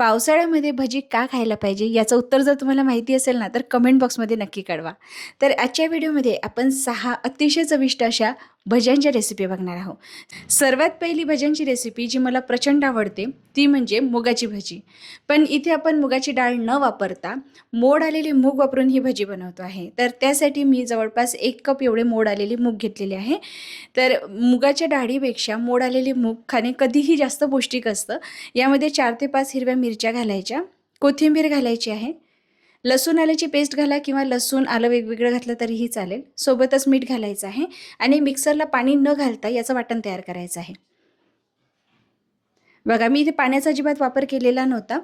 पावसाळ्यामध्ये भजी का खायला पाहिजे याचं उत्तर जर तुम्हाला माहिती असेल ना, तर कमेंट बॉक्समध्ये नक्की कळवा. तर आजच्या व्हिडिओमध्ये आपण 6 अतिशय चविष्ट अशा भज्यांच्या रेसिपी बघणार आहोत. सर्वात पहिली भज्यांची रेसिपी जी मला प्रचंड आवडते ती म्हणजे मुगाची भजी. पण इथे आपण मुगाची डाळ न वापरता मोड आलेले मूग वापरून ही भजी बनवतो आहे. तर त्यासाठी मी जवळपास 1 कप एवढे मोड आलेले मूग घेतलेले आहे. तर मुगाच्या डाळीपेक्षा मोड आलेले मूग खाणे कधीही जास्त पौष्टिक असतं. यामध्ये 4 ते 5 हिरव्या मिरच्या घालायच्या, कोथिंबीर घालायची आहे, लसूण आल्याची पेस्ट घाला किंवा लसूण आलं वेगवेगळं घातलं तरीही चालेल. सोबतच मीठ घालायचं आहे आणि मिक्सरला पाणी न घालता याचं वाटण तयार करायचं आहे. बघा, मी इथे पाण्याचा अजिबात वापर केलेला नव्हता.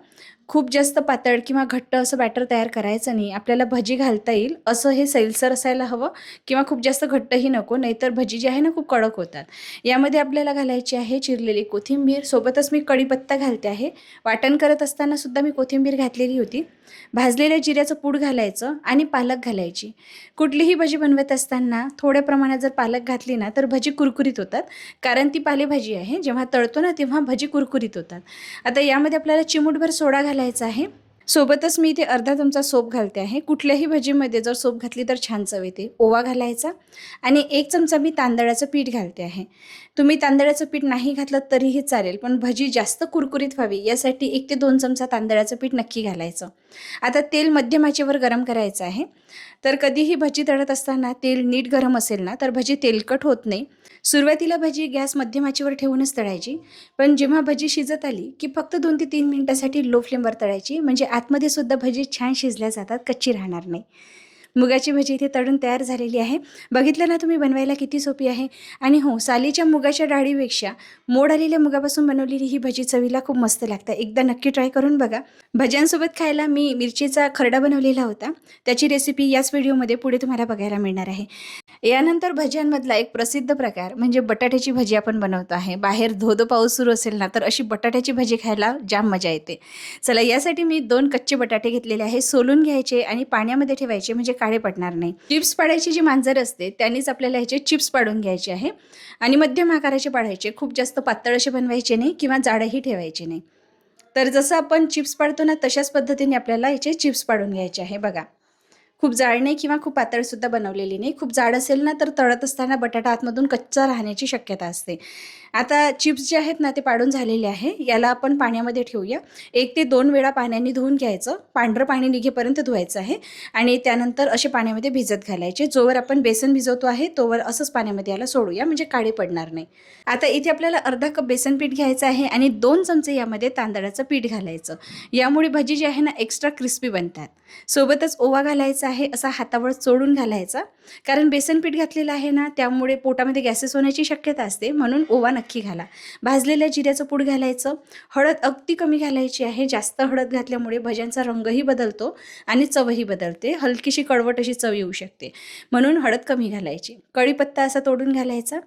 खूप जास्त पातळ किंवा घट्ट असं बॅटर तयार करायचं नाही. आपल्याला भजी घालता येईल असं हे सैलसर असायला हवं किंवा खूप जास्त घट्टही नको, नाहीतर भजी जी आहे ना खूप कडक होतात. यामध्ये आपल्याला घालायची आहे चिरलेली कोथिंबीर, सोबतच मी कढीपत्ता घालते आहे. वाटण करत असताना सुद्धा मी कोथिंबीर घातलेली होती. भाजलेल्या जिऱ्याचं पूड घालायचं आणि पालक घालायची. कुठलीही भजी बनवत असताना थोड्या प्रमाणात जर पालक घातली ना तर भजी कुरकुरीत होतात, कारण ती पालेभाजी आहे. जेव्हा तळतो ना तेव्हा भजी कुरकुरीत होतात. आता यामध्ये आपल्याला चिमूटभर सोडा घालायचा आहे. सोबतच मी इथे अर्धा चमचा सोप घालते आहे. कुठल्याही भजीमध्ये जर सोप घातली तर छान चव येते. ओवा घालायचा आणि 1 चमचा मी तांदळाचं पीठ घालते आहे. तुम्ही तांदळाचं पीठ नाही घातलं तरीही चालेल, पण भजी जास्त कुरकुरीत व्हावी यासाठी 1 ते 2 चमचा तांदळाचं पीठ नक्की घालायचं. आता तेल मध्यम आचेवर गरम करायचं आहे. तर कधीही भजी तळत असताना तेल नीट गरम असेल ना तर भजी तेलकट होत नाही. सुरुवातीला भजी गॅस मध्यम आचेवर ठेवूनच तळायची, पण जेव्हा भजी शिजत आली की फक्त 2 ते 3 मिनिटासाठी लो फ्लेमवर तळायची, म्हणजे आतमध्ये सुद्धा भजी छान शिजल्या जातात, कच्ची राहणार नाही. मुगाची भजी इथे तळून तयार झालेली आहे. बघितलं ना तुम्ही, बनवायला किती सोपी आहे. आणि हो, सालीच्या मुगाच्या डाळीपेक्षा मोड आलेल्या मुगापासून बनवलेली ही भजी चवीला खूप मस्त लागते. एकदा नक्की ट्राय करून बघा. भज्यांसोबत खायला मी मिरचीचा खरडा बनवलेला होता. त्याची रेसिपी याच व्हिडिओमध्ये पुढे तुम्हाला बघायला मिळणार आहे. यानंतर भज्यांमधला एक प्रसिद्ध प्रकार म्हणजे बटाट्याची भजी आपण बनवतो आहे. बाहेर धो-धो पाऊस सुरू असेल ना तर अशी बटाट्याची भजी खायला जाम मजा येते. चला, यासाठी मी 2 कच्चे बटाटे घेतलेले आहे. सोलून घ्यायचे आणि पाण्यामध्ये ठेवायचे, म्हणजे काळे पडणार नाही. चिप्स पाडायची जी मांजर असते त्यांनीच आपल्याला ह्याचे चिप्स पाडून घ्यायचे आहे आणि मध्यम आकाराचे पाडायचे. खूप जास्त पातळ असे बनवायचे नाही किंवा जाडही ठेवायचे नाही. तर जसं आपण चिप्स पाडतो ना तशाच पद्धतीने आपल्याला याचे चिप्स पाडून घ्यायचे आहे. बघा, खूप जाड नाही किंवा खूप पातळसुद्धा बनवलेली नाही. खूप जाड असेल ना तर तळत असताना बटाटा आतमधून कच्चा राहण्याची शक्यता असते. आता चिप्स जे आहेत ना ते पाडून झालेले आहे. याला आपण पाण्यामध्ये ठेवूया. 1 ते 2 वेळा पाण्याने धुवून घ्यायचं. पांढरं पाणी निघेपर्यंत धुवायचं आहे आणि त्यानंतर असे पाण्यामध्ये भिजत घालायचे. जोवर आपण बेसन भिजवतो आहे तोवर असंच पाण्यामध्ये याला सोडूया, म्हणजे काळे पडणार नाही. आता इथे आपल्याला अर्धा कप बेसन पीठ घ्यायचं आहे आणि 2 चमचे यामध्ये तांदळाचं पीठ घालायचं. यामुळे भजी जी आहे ना एक्स्ट्रा क्रिस्पी बनतात. सोबतच ओवा घालायचा आहे, असा हातावर चोळून घालायचा, कारण बेसन पीठ घातलेलं आहे ना त्यामुळे पोटामध्ये गॅसेस होण्याची शक्यता असते, म्हणून ओवा नक्की घाला. भाजलेल्या जिऱ्याचं पूड घालायचं. हळद अगदी कमी घालायची आहे. जास्त हळद घातल्यामुळे भज्यांचा रंगही बदलतो आणि चवही बदलते. हलकीशी कडवट अशी चव येऊ शकते, म्हणून हळद कमी घालायची. कढीपत्ता असा तोडून घालायचा.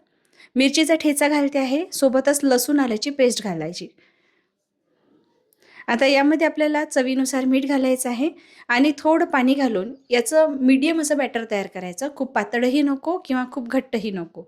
मिरचीचा ठेचा घालते आहे. सोबतच लसूण आल्याची पेस्ट घालायची. आता यामध्ये आपल्याला चवीनुसार मीठ घालायचं आहे आणि थोडं पाणी घालून याचं मीडियम असं बॅटर तयार करायचं. खूप पातळही नको किंवा खूप घट्टही नको.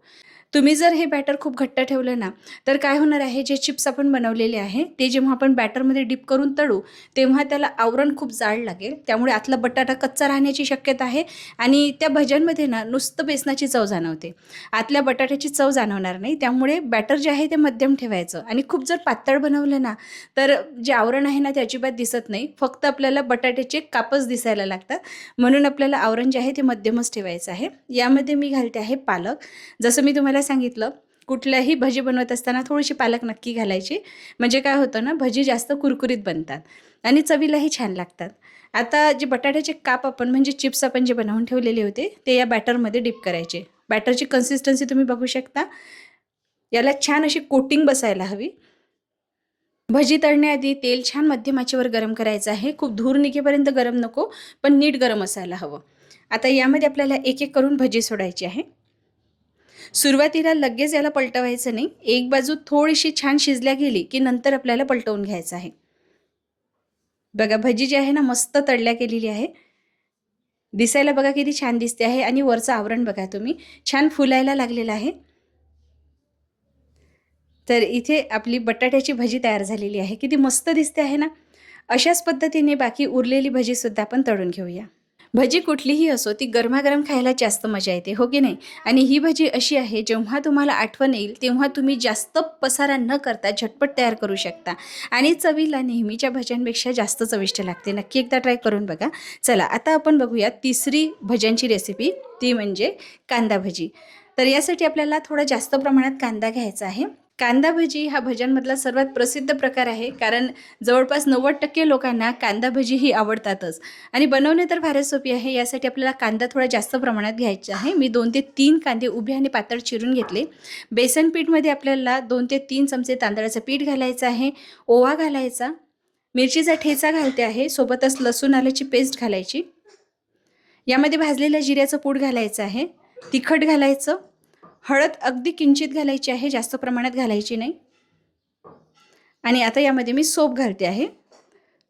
तुम्ही जर हे बॅटर खूप घट्ट ठेवलं ना तर काय होणार आहे, जे चिप्स आपण बनवलेले आहे ते जेव्हा आपण बॅटरमध्ये डिप करून तळू तेव्हा त्याला आवरण खूप जाड लागेल. त्यामुळे आतला बटाटा कच्चा राहण्याची शक्यता आहे आणि त्या भज्यांमध्ये ना नुसतं बेसनाची चव जाणवते, आतल्या बटाट्याची चव जाणवणार नाही. त्यामुळे बॅटर जे आहे ते मध्यम ठेवायचं आणि खूप जर पातळ बनवलं ना तर जे आवरण आहे ना ते अजिबात दिसत नाही. फक्त आपल्याला बटाट्याचे कापच दिसायला लागतात, म्हणून आपल्याला आवरण जे आहे ते मध्यमच ठेवायचं आहे. यामध्ये मी घालते आहे पालक. जसं मी तुम्हाला सांगितलं, कुठल्याही भजी बनवत असताना थोडीशी पालक नक्की घालायची, म्हणजे काय होतं ना भजी जास्त कुरकुरीत बनतात आणि चवीलाही छान लागतात. आता जे बटाट्याचे काप आपण म्हणजे चिप्स आपण जे बनवून ठेवलेले होते ते या बॅटरमध्ये डिप करायचे. बॅटरची कन्सिस्टन्सी तुम्ही बघू शकता. याला छान अशी कोटिंग बसायला हवी. भजी तळण्याआधी तेल छान मध्यम आचेवर गरम करायचं आहे. खूप धूर निघेपर्यंत गरम नको, पण नीट गरम असायला हवं. आता यामध्ये आपल्याला एक एक करून भजी सोडायची आहे. सुरुवातीला लगेच याला पलटवायचं नाही. एक बाजू थोडीशी छान शिजल्या गेली की नंतर आपल्याला पलटवून घ्यायचं आहे. बघा, भजी जी आहे ना मस्त तळल्या गेलेली आहे. दिसायला बघा किती छान दिसते आहे आणि वरचं आवरण बघा तुम्ही, छान फुलायला लागलेलं आहे. तर इथे आपली बटाट्याची भजी तयार झालेली आहे. किती मस्त दिसते आहे ना. अशाच पद्धतीने बाकी उरलेली भजीसुद्धा आपण तळून घेऊया. भजी कुठलीही असो ती गरमागरम खायला जास्त मजा येते, हो की नाही? आणि ही भजी अशी आहे, जेव्हा तुम्हाला आठवण येईल तेव्हा तुम्ही जास्त पसारा न करता झटपट तयार करू शकता आणि चवीला नेहमीच्या भज्यांपेक्षा जास्त चविष्ट लागते. नक्की एकदा ट्राय करून बघा. चला आता आपण बघूया तिसरी भज्यांची रेसिपी, ती म्हणजे कांदा भजी. तर यासाठी आपल्याला थोडा जास्त प्रमाणात कांदा घ्यायचा आहे. कांदा भजी हा भज्यांमधला सर्वात प्रसिद्ध प्रकार आहे, कारण जवळपास 90% लोकांना कांदा भजी ही आवडतातच आणि बनवणे तर फारच सोपी आहे. यासाठी आपल्याला कांदा थोडा जास्त प्रमाणात घ्यायचा आहे. मी 2 ते 3 कांदे उभे आणि पातळ चिरून घेतले. बेसन पीठमध्ये आपल्याला 2 ते 3 चमचे तांदळाचं पीठ घालायचं आहे, ओवा घालायचा, मिरचीचा ठेचा घालते आहे, सोबतच लसूण आल्याची पेस्ट घालायची. यामध्ये भाजलेल्या जिऱ्याचं पूड घालायचं आहे, तिखट घालायचं, हळद अगदी किंचित घालायची आहे, जास्त प्रमाणात घालायची नाही. आणि आता यामध्ये मी सोप घालते आहे.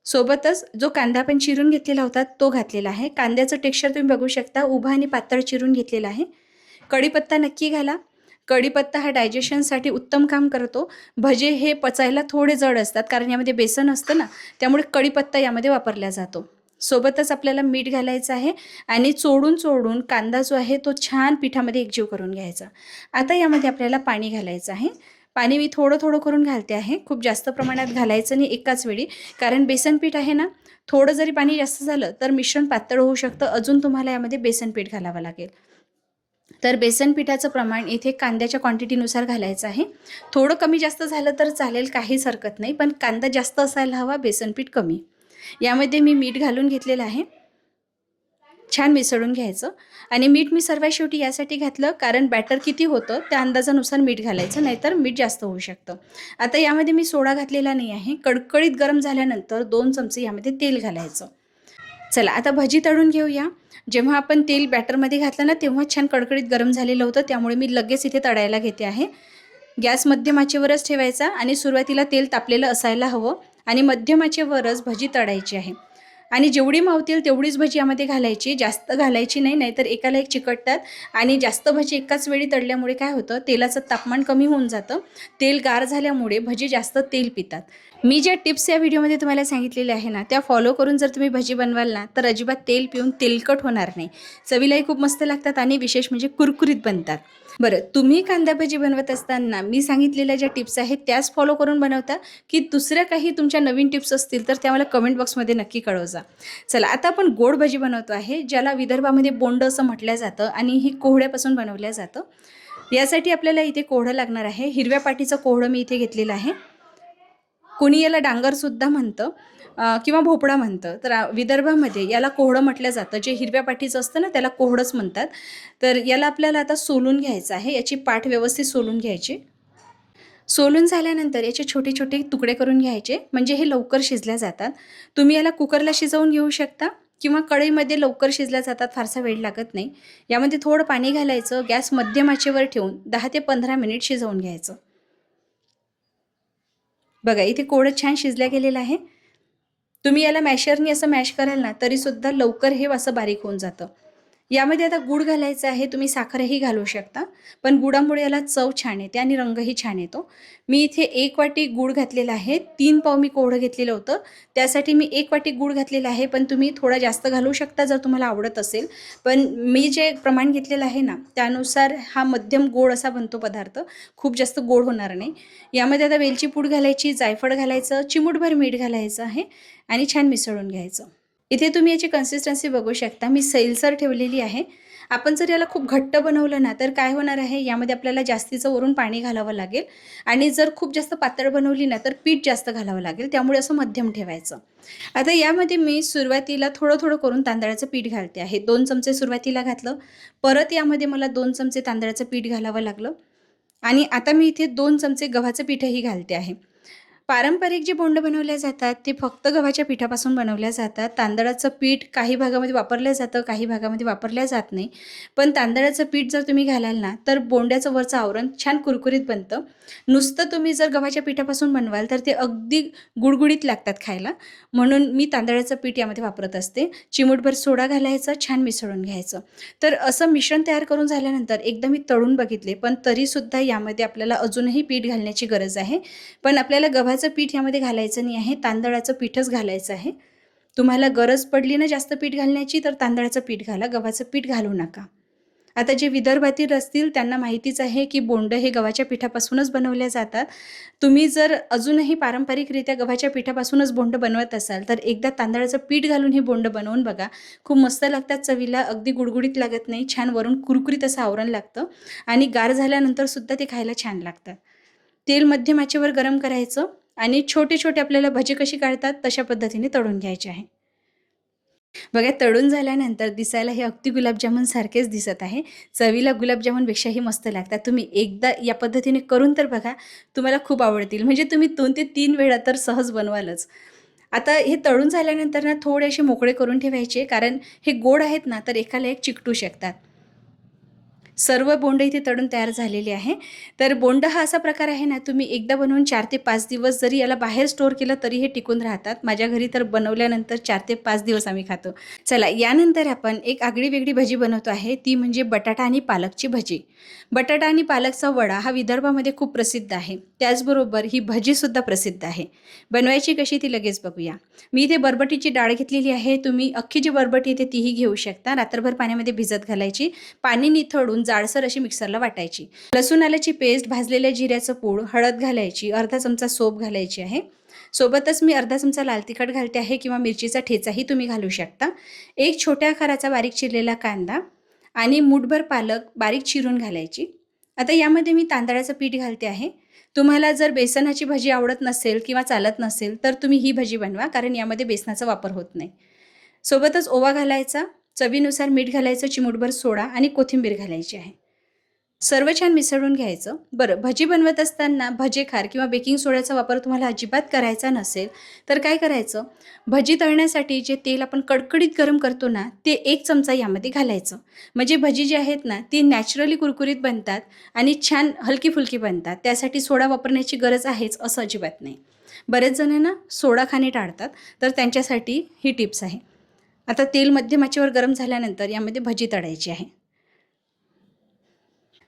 सोबतच जो कांदा आपण चिरून घेतलेला होता तो घातलेला आहे. कांद्याचं टेक्स्चर तुम्ही बघू शकता, उभा आणि पातळ चिरून घेतलेला आहे. कढीपत्ता नक्की घाला. कढीपत्ता हा डायजेशनसाठी उत्तम काम करतो. भजे हे पचायला थोडे जड असतात, कारण यामध्ये बेसन असतं ना, त्यामुळे कढीपत्ता यामध्ये वापरला जातो. सोबतच आपल्याला मीठ घालायचं आहे आणि चोडून कांदा जो आहे तो छान पिठामध्ये एकजीव करून घ्यायचा. आता यामध्ये आपल्याला पाणी घालायचं आहे. पाणी मी थोडं करून घालते आहे, खूप जास्त प्रमाणात घालायचं नाही एकाच वेळी, कारण बेसन पीठ आहे ना, थोडं जरी पाणी जास्त झालं तर मिश्रण पातळ होऊ शकतं. अजून तुम्हाला यामध्ये बेसन पीठ घालावं लागेल. तर बेसन पिठाचं प्रमाण इथे कांद्याच्या क्वांटिटीनुसार घालायचं आहे. थोडं कमी जास्त झालं तर चालेल, काहीच हरकत नाही, पण कांदा जास्त असायला हवा, बेसन पीठ कमी. यामध्ये मी मीठ घालून घेतलेलं आहे. छान मिसळून घ्यायचं आणि मीठ मी सर्वात शेवटी यासाठी घातलं, कारण बॅटर किती होतं त्या अंदाजानुसार मीठ घालायचं, नाहीतर मीठ जास्त होऊ शकतं. आता यामध्ये मी सोडा घातलेला नाही आहे. कडकडीत गरम झाल्यानंतर 2 चमचे यामध्ये तेल घालायचं. चला आता भजी तळून घेऊया. जेव्हा आपण तेल बॅटरमध्ये घातलं ना, तेव्हा छान कडकडीत गरम झालेलं होतं, त्यामुळे मी लगेच इथे तळायला घेते आहे. गॅस मध्यम आचेवरच ठेवायचा आणि सुरुवातीला तेल तापलेलं असायला हवं आणि मध्यम आचेवरच भजी तळायची आहे. आणि जेवढी मावतील तेवढीच भजी यामध्ये घालायची, जास्त घालायची नाही, नाहीतर एकाला एक चिकटतात आणि जास्त भजी एकाच वेळी तळल्यामुळे काय होतं, तेलाचं तापमान कमी होऊन जातं. तेल गार झाल्यामुळे भजी जास्त तेल पितात. मी ज्या टिप्स या व्हिडिओमध्ये तुम्हाला सांगितलेल्या आहे ना, त्या फॉलो करून जर तुम्ही भजी बनवाल ना, तर अजिबात तेल पिऊन तेलकट होणार नाही. चवीलाही खूप मस्त लागतात आणि विशेष म्हणजे कुरकुरीत बनतात. बरं, तुम्ही कांदा भजी बनवत असताना मी सांगितलेल्या ज्या टिप्स आहेत त्याच फॉलो करून बनवता, की दुसऱ्या काही तुमच्या नवीन टिप्स असतील तर त्या मला कमेंट बॉक्समध्ये नक्की कळवा. चला आता आपण गोड भजी बनवतो आहे, ज्याला विदर्भामध्ये बोंड असं म्हटलं जातं आणि ही कोहड्यापासून बनवल्या जातं. यासाठी आपल्याला इथे कोहडं लागणार आहे. हिरव्या पाटीचं कोहडं मी इथे घेतलेलं आहे. कुणी याला डांगरसुद्धा म्हणतं किंवा भोपळा म्हणतं. तर विदर्भामध्ये याला कोहडं म्हटलं जातं. जे हिरव्या पाटीचं असतं ना, त्याला कोहडंच म्हणतात. तर याला आपल्याला आता सोलून घ्यायचं आहे. याची पाठ व्यवस्थित सोलून घ्यायची. सोलून झाल्यानंतर याचे छोटे छोटे तुकडे करून घ्यायचे, म्हणजे हे लवकर शिजल्या जातात. तुम्ही याला कुकरला शिजवून घेऊ शकता किंवा कढईमध्ये लवकर शिजल्या जातात, फारसा वेळ लागत नाही. यामध्ये थोडं पाणी घालायचं, गॅस मध्यम आचेवर ठेवून 10 ते 15 मिनिट शिजवून घ्यायचं. बघा इथे कोहडं छान शिजल्या गेलेलं आहे. तुम्ही याला मॅशरनी असं मॅश कराल ना, तरीसुद्धा लवकर हे असं बारीक होऊन जातं. यामध्ये आता गूळ घालायचं आहे. तुम्ही साखरही घालू शकता, पण गुळामुळे याला चव छान येते आणि रंगही छान येतो. मी इथे 1 वाटी गूळ घातलेला आहे. 3 पाव मी कोहडं घेतलेलं होतं, त्यासाठी मी 1 वाटी गूळ घातलेला आहे, पण तुम्ही थोडा जास्त घालू शकता जर तुम्हाला आवडत असेल. पण मी जे प्रमाण घेतलेलं आहे ना, त्यानुसार हा मध्यम गोड असा बनतो पदार्थ, खूप जास्त गोड होणार नाही. यामध्ये आता वेलची पूड घालायची, जायफळ घालायचं, चिमूटभर मीठ घालायचं आहे आणि छान मिसळून घ्यायचं. इथे तुम्ही याची कन्सिस्टन्सी बघू शकता, मी सैलसर ठेवलेली आहे. आपण जर याला खूप घट्ट बनवलं ना, तर काय होणार आहे, यामध्ये आपल्याला जास्तीचं वरून पाणी घालावं लागेल आणि जर खूप जास्त पातळ बनवली ना, तर पीठ जास्त घालावं लागेल. त्यामुळे असं मध्यम ठेवायचं. आता यामध्ये मी सुरुवातीला थोडं करून तांदळाचं पीठ घालते आहे. 2 चमचे सुरुवातीला घातलं, परत यामध्ये मला 2 चमचे तांदळाचं पीठ घालावं लागलं आणि आता मी इथे 2 चमचे गव्हाचं पीठही घालते आहे. पारंपरिक जे बोंड बनवले जातात ते फक्त गव्हाच्या पिठापासून बनवल्या जातात. तांदळाचं पीठ काही भागामध्ये वापरलं जातं, काही भागामध्ये वापरल्या जात नाही. पण तांदळाचं पीठ जर तुम्ही घालाल ना, तर बोंड्याचं वरचं आवरण छान कुरकुरीत बनतं. नुसतं तुम्ही जर गव्हाच्या पिठापासून बनवाल तर ते अगदी गुडगुडीत लागतात खायला, म्हणून मी तांदळाचं पीठ यामध्ये वापरत असते. चिमूटभर सोडा घालायचा, छान मिसळून घ्यायचं. तर असं मिश्रण तयार करून झाल्यानंतर एकदा मी तळून बघितले, पण तरीसुद्धा यामध्ये आपल्याला अजूनही पीठ घालण्याची गरज आहे. पण आपल्याला गव्हाचं गव्हाचं पीठ यामध्ये घालायचं नाही आहे, तांदळाचं पीठच घालायचं आहे. तुम्हाला गरज पडली ना जास्त पीठ घालण्याची तर तांदळाचं पीठ घाला, गव्हाचं पीठ घालू नका. आता जे विदर्भातील असतील त्यांना माहितीच आहे की बोंड हे गव्हाच्या पिठापासूनच बनवले जातात. तुम्ही जर अजूनही पारंपरिकरित्या गव्हाच्या पिठापासूनच बोंड बनवत असाल तर एकदा तांदळाचं पीठ घालून हे बोंड बनवून बघा. खूप मस्त लागतात चवीला, अगदी गुडगुडीत लागत नाही, छान वरून कुरकुरीत असं आवरण लागतं आणि गार झाल्यानंतर सुद्धा ते खायला छान लागतात. तेल मध्यम आचेवर गरम करायचं आणि छोटे छोटे आपल्याला भजी कशी काढतात तशा पद्धतीने तळून घ्यायचे आहे. बघा तळून झाल्यानंतर दिसायला हे अगदी गुलाबजामुन सारखेच दिसत आहे. चवीला गुलाबजामुनपेक्षाही मस्त लागतात. तुम्ही एकदा या पद्धतीने करून तर बघा, तुम्हाला खूप आवडतील. म्हणजे तुम्ही 2 ते 3 वेळा तर सहज बनवालच. आता हे तळून झाल्यानंतर ना थोडे असे मोकळे करून ठेवायचे, कारण हे गोड आहेत ना तर एकाला एक चिकटू शकतात. सर्व बोंड इथे तळून तयार झालेले आहे. तर बोंड हा असा प्रकार आहे ना, तुम्ही एकदा बनवून 4 ते 5 दिवस जरी याला बाहेर स्टोअर केलं तरी हे टिकून राहतात. माझ्या घरी तर बनवल्यानंतर 4 ते 5 दिवस आम्ही खातो. चला यानंतर आपण एक आगळी वेगळी भजी बनवतो आहे, ती म्हणजे बटाटा आणि पालकची भजी. बटाटा आणि पालकचा वडा हा विदर्भामध्ये खूप प्रसिद्ध आहे. त्याचबरोबर ही भजीसुद्धा प्रसिद्ध आहे. बनवायची कशी ती लगेच बघूया. मी इथे बरबटीची डाळ घेतलेली आहे. तुम्ही अख्खी जी बरबटी येते तीही घेऊ शकता. रात्रभर पाण्यामध्ये भिजत घालायची. पाणी निथळून जाडसर अशी मिक्सरला वाटायची. लसूण आल्याची पेस्ट, भाजलेल्या जिऱ्याचं पूड, हळद घालायची, अर्धा चमचा सोप घालायची आहे. सोबतच मी अर्धा चमचा लाल तिखट घालते आहे किंवा मिरचीचा ठेचाही तुम्ही घालू शकता. एक छोट्या आकाराचा बारीक चिरलेला कांदा आणि मूठभर पालक बारीक चिरून घालायची. आता यामध्ये मी तांदळाचं पीठ घालते आहे. तुम्हाला जर बेसनाची भजी आवडत नसेल किंवा चालत नसेल तर तुम्ही ही भजी बनवा, कारण यामध्ये बेसनाचा वापर होत नाही. सोबतच ओवा घालायचा, चवीनुसार मीठ घालायचं, चिमूटभर सोडा आणि कोथिंबीर घालायची आहे. सर्व छान मिसळून घ्यायचं. बरं, भजी बनवत असताना भजेखार किंवा बेकिंग सोड्याचा वापर तुम्हाला अजिबात करायचा नसेल तर काय करायचं, भजी तळण्यासाठी जे तेल आपण कडकडीत गरम करतो ना ते 1 चमचा यामध्ये घालायचं. म्हणजे भजी जी आहेत ना ती नॅचरली कुरकुरीत बनतात आणि छान हलकी फुलकी बनतात. त्यासाठी सोडा वापरण्याची गरज आहेच असं अजिबात नाही. बरेच जणांना सोडा खाणे टाळतात, तर त्यांच्यासाठी ही टिप्स आहे. आता तेल मध्यम आचेवर गरम झाल्यानंतर यामध्ये भजी तळायची आहे.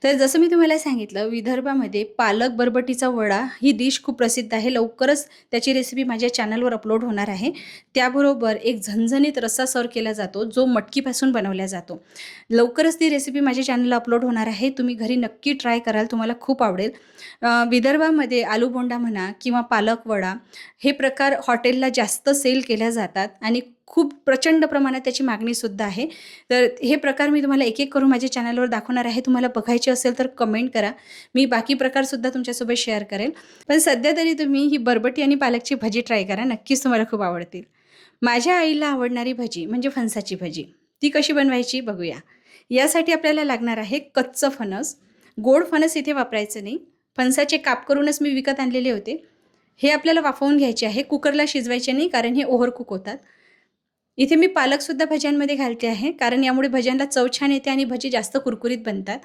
तर जसं मी तुम्हाला सांगितलं, विदर्भामध्ये पालक बरबटीचा वडा ही डिश खूप प्रसिद्ध आहे. लवकरच त्याची रेसिपी माझ्या चॅनलवर अपलोड होणार आहे. त्याबरोबर एक झणझणीत रस्सा सर्व केला जातो, जो मटकीपासून बनवला जातो. लवकरच ती रेसिपी माझ्या चॅनलला अपलोड होणार आहे. तुम्ही घरी नक्की ट्राय कराल, तुम्हाला खूप आवडेल. विदर्भामध्ये आलू बोंडा म्हणा किंवा पालक वडा हे प्रकार हॉटेलला जास्त सेल केल्या जातात आणि खूप प्रचंड प्रमाणात त्याची मागणीसुद्धा आहे. तर हे प्रकार मी तुम्हाला एक एक करून माझ्या चॅनलवर दाखवणार आहे. तुम्हाला बघायचे असेल तर कमेंट करा. मी बाकी प्रकारसुद्धा तुमच्यासोबत शेअर करेल. पण सध्या तरी तुम्ही ही बरबटी आणि पालकची भजी ट्राय करा. नक्कीच तुम्हाला खूप आवडतील. माझ्या आईला आवडणारी भजी म्हणजे फणसाची भजी. ती कशी बनवायची बघूया. यासाठी आपल्याला लागणार आहे कच्चं फणस. गोड फणस इथे वापरायचं नाही. फणसाचे काप करूनच मी विकत आणलेले होते. हे आपल्याला वाफवून घ्यायचे आहे. कुकरला शिजवायचे नाही, कारण हे ओव्हर कुक होतात. इथे मी पालकसुद्धा भज्यांमध्ये घालते आहे, कारण यामुळे भज्यांना चव छान येते आणि भजी जास्त कुरकुरीत बनतात.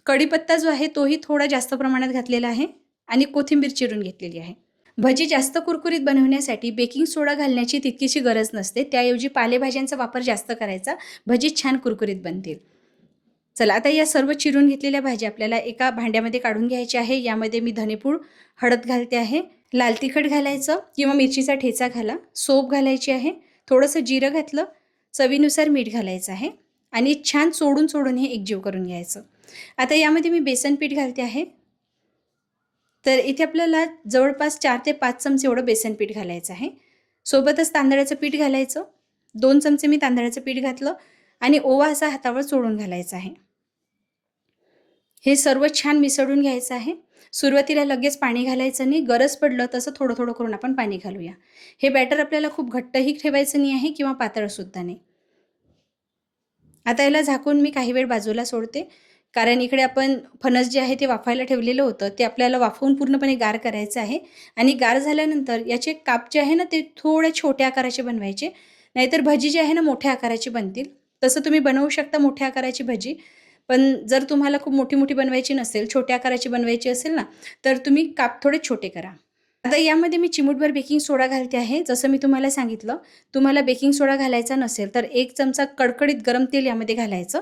कढीपत्ता जो आहे तोही थोडा जास्त प्रमाणात घातलेला आहे आणि कोथिंबीर चिरून घेतलेली आहे. भजी जास्त कुरकुरीत बनवण्यासाठी बेकिंग सोडा घालण्याची तितकीशी गरज नसते. त्याऐवजी पालेभाज्यांचा वापर जास्त करायचा. भजी छान कुरकुरीत बनतील. चला आता या सर्व चिरून घेतलेल्या भाज्या आपल्याला एका भांड्यामध्ये काढून घ्यायच्या आहे. यामध्ये मी धनेपूड, हळद घालते आहे, लाल तिखट घालायचं किंवा मिरचीचा ठेचा घाला, सोप घालायची आहे, थोडंसं जिरं घातलं, चवीनुसार मीठ घालायचं आहे आणि छान चोडून हे एकजीव करून घ्यायचं. आता यामध्ये मी बेसन पीठ घालते आहे. तर इथे आपल्याला जवळपास 4 ते 5 चमचे एवढं बेसन पीठ घालायचं आहे. सोबतच तांदळाचं पीठ घालायचं. 2 चमचे मी तांदळाचं पीठ घातलं आणि ओवा असा हातावर चोळून घालायचा आहे. हे सर्व छान मिसळून घ्यायचं आहे. सुरुवातीला लगेच पाणी घालायचं नाही. गरज पडलं तसं थोडं थोडं करून आपण पाणी घालूया. हे बॅटर आपल्याला खूप घट्टही ठेवायचं नाही आहे किंवा पातळसुद्धा नाही. आता याला झाकून मी काही वेळ बाजूला सोडते, कारण इकडे आपण फणस जे आहे ते वाफायला ठेवलेलं होतं, ते आपल्याला वाफवून पूर्णपणे गार करायचं आहे. आणि गार झाल्यानंतर याचे काप जे आहे ना ते थोडे छोट्या आकाराचे बनवायचे, नाहीतर भजी जी आहे ना मोठ्या आकाराची बनतील. तसं तुम्ही बनवू शकता मोठ्या आकाराची भजी. पण जर तुम्हाला खूप मोठी मोठी बनवायची नसेल, छोट्या आकाराची बनवायची असेल ना, तर तुम्ही काप थोडे छोटे करा. आता यामध्ये मी चिमूटभर बेकिंग सोडा घालते आहे. जसं मी तुम्हाला सांगितलं, तुम्हाला बेकिंग सोडा घालायचा नसेल तर 1 चमचा कडकडीत गरम तेल यामध्ये घालायचं.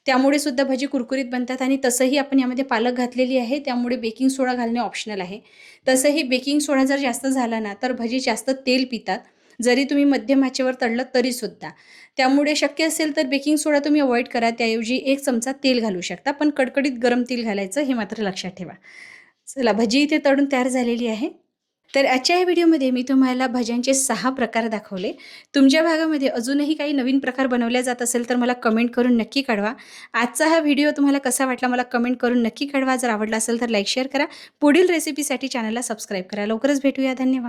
त्यामुळे सुद्धा भजी कुरकुरीत बनतात. आणि तसंही आपण यामध्ये पालक घातलेली आहे, त्यामुळे बेकिंग सोडा घालणे ऑप्शनल आहे. तसंही बेकिंग सोडा जर जास्त झाला ना तर भजी जास्त तेल पितात, जरी तुम्ही मध्यम आचेवर तळलं तरीसुद्धा. त्यामुळे शक्य असेल तर बेकिंग सोडा तुम्ही अवॉइड करा. त्याऐवजी 1 चमचा तेल घालू शकता, पण कडकडीत गरम तेल घालायचं हे मात्र लक्षात ठेवा. चला, भजी इथे तळून तयार झालेली आहे. तर आजच्या या व्हिडिओमध्ये मी तुम्हाला भज्यांचे 6 प्रकार दाखवले. तुमच्या भागामध्ये अजूनही काही नवीन प्रकार बनवल्या जात असेल तर मला कमेंट करून नक्की कळवा. आजचा हा व्हिडिओ तुम्हाला कसा वाटला मला कमेंट करून नक्की कळवा. जर आवडला असेल तर लाईक शेअर करा. पुढील रेसिपीसाठी चॅनलला सबस्क्राईब करा. लवकरच भेटूया. धन्यवाद.